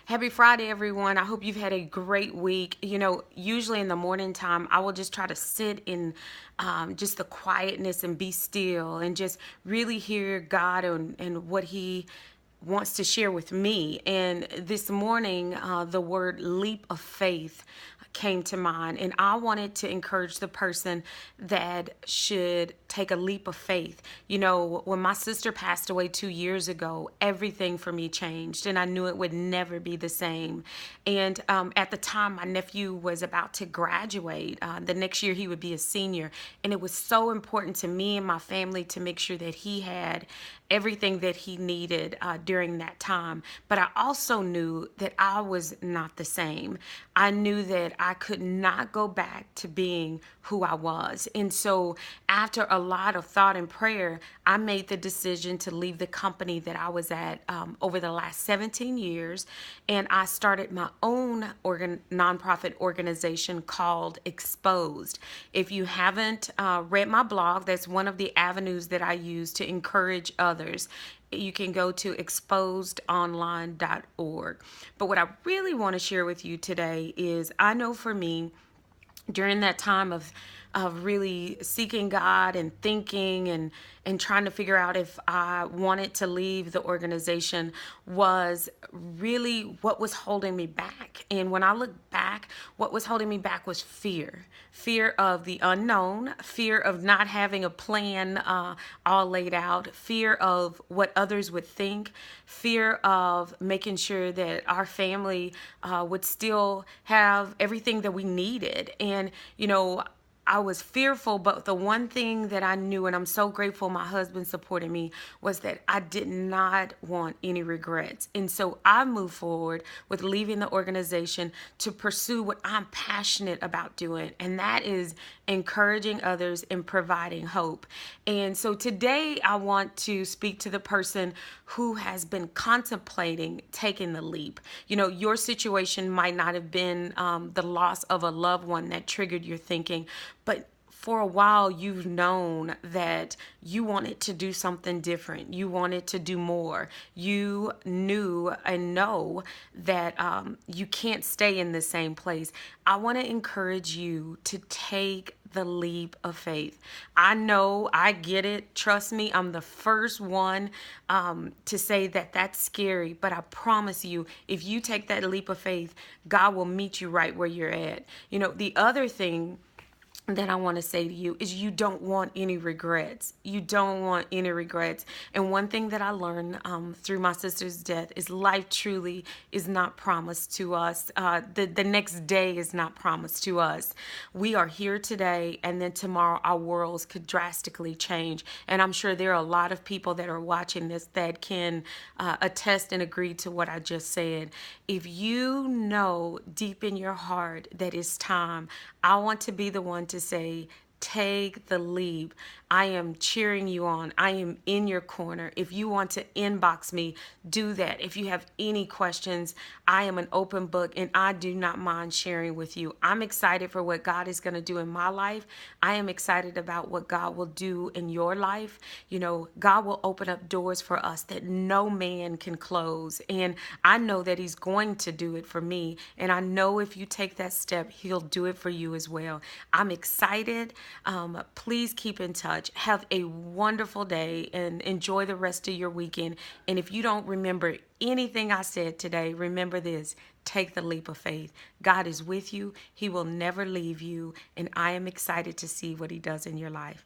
Happy Friday, everyone. I hope you've had a great week. Usually in the morning time, I will just try to sit in just the quietness and be still and just really hear God and what He wants to share with me. And this morning, the word leap of faith came to mind, and I wanted to encourage the person that should take a leap of faith. When my sister passed away 2 years ago, everything for me changed, and I knew it would never be the same. And at the time, my nephew was about to graduate. The next year, he would be a senior, and it was so important to me and my family to make sure that he had everything that he needed during that time. But I also knew that I was not the same. I knew that I could not go back to being who I was. And so after a lot of thought and prayer, I made the decision to leave the company that I was at over the last 17 years. And I started my own nonprofit organization called Exposed. If you haven't read my blog, that's one of the avenues that I use to encourage others. You can go to exposedonline.org. But what I really want to share with you today is I know for me, during that time of really seeking God and thinking and trying to figure out if I wanted to leave the organization was really what was holding me back. And when I look back, what was holding me back was fear of the unknown, fear of not having a plan all laid out, fear of what others would think, fear of making sure that our family would still have everything that we needed. And, I was fearful, but the one thing that I knew, and I'm so grateful my husband supported me, was that I did not want any regrets. And so I moved forward with leaving the organization to pursue what I'm passionate about doing, and that is encouraging others and providing hope. And so today I want to speak to the person who has been contemplating taking the leap. Your situation might not have been the loss of a loved one that triggered your thinking, but for a while you've known that you wanted to do something different. You wanted to do more. You knew and know that you can't stay in the same place. I want to encourage you to take the leap of faith. I know, I get it. Trust me, I'm the first one to say that that's scary, but I promise you, if you take that leap of faith, God will meet you right where you're at. The other thing that I want to say to you is you don't want any regrets. You don't want any regrets. And one thing that I learned through my sister's death is life truly is not promised to us. The next day is not promised to us. We are here today, and then tomorrow our worlds could drastically change. And I'm sure there are a lot of people that are watching this that can attest and agree to what I just said. If you know deep in your heart that it's time, I want to be the one to say, take the leap. I am cheering you on. I am in your corner. If you want to inbox me, do that. If you have any questions, I am an open book, and I do not mind sharing with you. I'm excited for what God is going to do in my life. I am excited about what God will do in your life. God will open up doors for us that no man can close. And I know that He's going to do it for me. And I know if you take that step, He'll do it for you as well. I'm excited. Please keep in touch. Have a wonderful day and enjoy the rest of your weekend. And if you don't remember anything I said today, remember this: take the leap of faith. God is with you. He will never leave you. And I am excited to see what He does in your life.